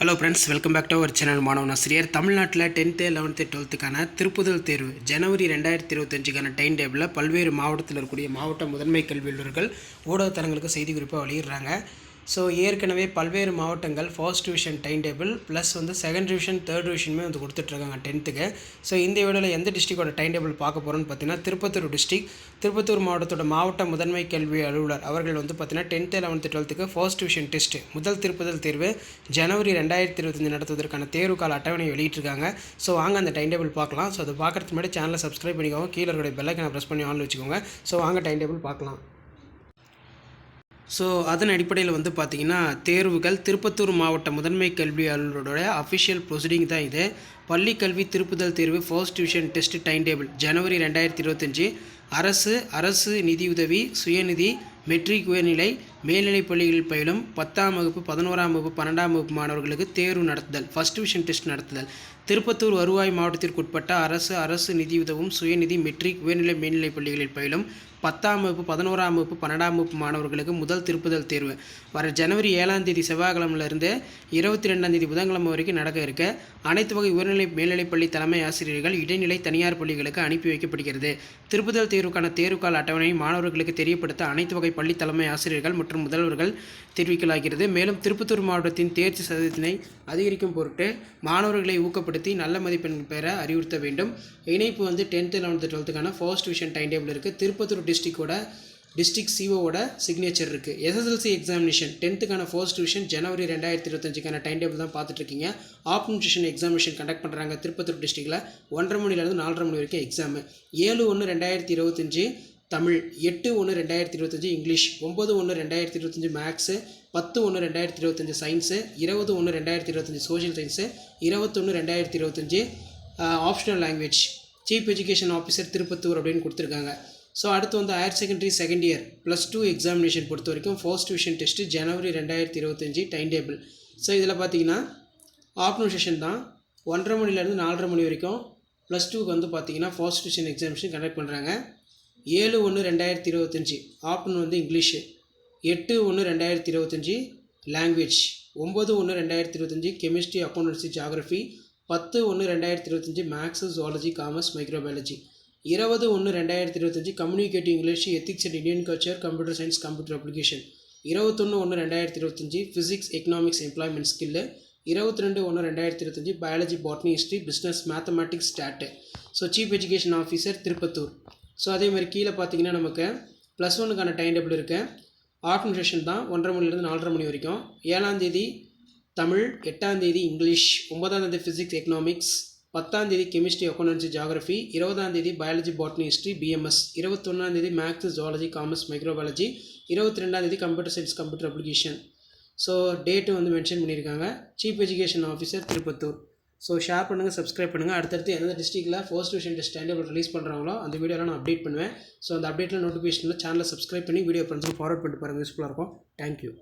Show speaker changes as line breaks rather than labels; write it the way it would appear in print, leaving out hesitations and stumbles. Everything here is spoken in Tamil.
Hello friends, welcome back to our channel. மாணவன் ஆசிரியர். தமிழ்நாட்டில் 10th 11th 12th திருப்புதல் தேர்வு ஜனவரி 2025 டைம் டேபிளில் பல்வேறு மாவட்டத்தில் இருக்கக்கூடிய மாவட்ட முதன்மை கல்வி அலுவலர்கள் ஊடகத்தலங்களுக்கு செய்தி குறிப்பாக வெளியிடுறாங்க. ஸோ ஏற்கனவே பல்வேறு மாவட்டங்கள் first division time table plus second division third டிவிஷனுமே கொடுத்துட்ருக்காங்க 10th. ஸோ இந்த வீடியோவில் எந்த டிஸ்ட்ரிக்டோட டைம் டேபிள் பார்க்க போகிறோன்னு பார்த்தீங்கன்னா திருப்பத்தூர் டிஸ்ட்ரிக்ட். திருப்பத்தூர் மாவட்டத்தோட மாவட்ட முதன்மை கல்வி அலுவலர் அவர்கள் பார்த்தீங்கன்னா 10th 11th 12th first division test முதல் திருப்புதல் தேர்வு ஜனவரி 2025 நடத்துவதற்கான தேர்வு கால அட்டவணை வெளியிட்டிருக்காங்க. ஸோ வாங்க அந்த டைம் டேபிள் பார்க்கலாம். ஸோ அதை பார்க்குறதுக்கு முன்னாடி சேனலை சப்ஸ்கிரைப் பண்ணிக்கோங்க, கீழே இருக்கிற பெல்லைக்கனை ப்ரெஸ் பண்ணி ஆன் வச்சுக்கோங்க. ஸோ வாங்க டைம் டேபிள் பார்க்கலாம். ஸோ அதன் அடிப்படையில் பார்த்திங்கன்னா தேர்வுகள் திருப்பத்தூர் மாவட்ட முதன்மை கல்வி அலுவலரோட அஃபிஷியல் ப்ரொசீடிங் தான் இது. பள்ளி கல்வி திருப்புதல் தேர்வு first division test time table ஜனவரி 2025. அரசு நிதியுதவி சுயநிதி மெட்ரிக் உயர்நிலை மேல்நிலைப் பள்ளிகளில் பயிலும் 10ஆம் வகுப்பு 11ஆம் வகுப்பு 12ஆம் வகுப்பு மாணவர்களுக்கு தேர்வு நடத்துதல் ஃபர்ஸ்ட் டிவிஷன் டெஸ்ட் நடத்துதல். திருப்பத்தூர் வருவாய் மாவட்டத்திற்குட்பட்ட அரசு நிதியுதவும் சுயநிதி மெட்ரிக் உயர்நிலை மேல்நிலைப் பள்ளிகளில் பயிலும் 10ஆம் வகுப்பு 11ஆம் வகுப்பு 12ஆம் வகுப்பு மாணவர்களுக்கு முதல் திருப்புதல் தேர்வு வர ஜனவரி 7ஆம் தேதி செவ்வாய்க்கிழமையிலிருந்து 22ஆம் தேதி புதன்கிழமை வரைக்கும் நடக்க இருக்க அனைத்து வகை உயர்நிலை மேல்நிலைப்பள்ளி தலைமை ஆசிரியர்கள் இடைநிலை தனியார் பள்ளிகளுக்கு அனுப்பி வைக்கப்படுகிறது. திருப்புதல் தேர்வுக்கான தேர்வுக்கால அட்டவணை மாணவர்களுக்கு தெரியப்படுத்த அனைத்து வகை பள்ளி தலைமை ஆசிரியர்கள் மற்றும் முதல்வர்கள் தெரிவிக்கலாகிறது. மேலும் திருப்பத்தூர் மாவட்டத்தின் தேர்ச்சி சதவீதத்தினை அதிகரிக்கும் பொருட்டு மாணவர்களை ஊக்கப்படுத்தி நல்ல மதிப்பெண் பெற அறிவுறுத்த வேண்டும். இணைப்பு 10th 11th 12th first division time table இருக்குது. திருப்பத்தூர் டிஸ்ட்ரிக்ட் சிஓவோட சிக்னேச்சர் இருக்குது. SSLC examination 10th first division ஜனவரி 2025 டைம் டேபிள் தான் பார்த்துட்ருக்கீங்க. ஆப்ஷன் டியூஷன் எக்ஸாமினேஷன் கண்டக்ட் பண்ணுறாங்க திருப்பத்தூர் டிஸ்ட்ரிக்டில் 1:30 மணிலேருந்து 4:30 மணி வரைக்கும் exam. 7/1/2025 Tamil, 8/1/2025 English, 9/1/2025 maths, 10/1/2025 science, 20/1/2025 social science, 21/2025 optional language. Chief education officer Tirupattur அப்படின்னு கொடுத்துருக்காங்க. ஸோ அடுத்து higher secondary second year +2 examination பொறுத்த வரைக்கும் ஃபர்ஸ்ட் டிவிஷன் டெஸ்ட்டு ஜனவரி 2025 டைம் டேபிள். ஸோ இதில் பார்த்தீங்கன்னா ஆப்ஷனல் செஷன் தான் 1:30 மணிலேருந்து 4:30 மணி வரைக்கும். +2க்கு பார்த்தீங்கன்னா ஃபர்ஸ்ட் டிவிஷன் எக்ஸாமினேஷன் கண்டக்ட் பண்ணுறாங்க. 7/1/2025 option English, 8/1/2025 language, 9/1/2025 chemistry accountancy geography, 10/1/2025 maths zoology commerce microbiology, 20/1/2025 communicative English ethics and Indian culture computer science computer application, 21/1/2025 physics economics employment skill, 22/1/2025 biology botany history business mathematics stat. So chief education officer Tirupattur. So அதே மாதிரி கீழே பார்த்தீங்கன்னா நமக்கு +1க்கான டைம் டேபிள் இருக்குது. ஆப்ஷன் செஷன் தான் 1:30 மணிலேருந்து 4:30 மணி வரைக்கும். 7ஆம் தேதி தமிழ், 8ஆம் தேதி இங்கிலீஷ், 9ஆம் தேதி ஃபிசிக்ஸ் எக்கனாமிக்ஸ், 10ஆம் தேதி கெமிஸ்ட்ரி அக்கௌண்டன்சி ஜியாகிரஃபி, 20ஆம் தேதி பயாலஜி பாட்னி ஹிஸ்ட்ரி பிஎம்எஸ், 21ஆம் தேதி மேக்ஸ் ஜுவாலஜி காமர்ஸ் மைக்ரோபயாலஜி, 22ஆம் தேதி computer science computer application. So date mention பண்ணியிருக்காங்க. Chief education officer Tirupattur. So share பண்ணுங்கள், சப்ஸ்கிரைப் பண்ணுங்கள். அடுத்தடுத்து எந்த டிஸ்ட்ரிக்டில் first division test time table release பண்ணுறாங்களோ அந்த வீடியோலாம் நான் அப்டேட் பண்ணுவேன். ஸோ அந்த அப்டேட்டில் நோட்டிஃபிகேஷனில் சேனலை சப்ஸ்கிரைப் பண்ணி வீடியோ ஃப்ரெண்ட்ஸுக்கு ஃபார்வர்ட் பண்ணிட்டு பாருங்கள், யூஸ்ஃபுல்லாக இருக்கும். தேங்க்யூ.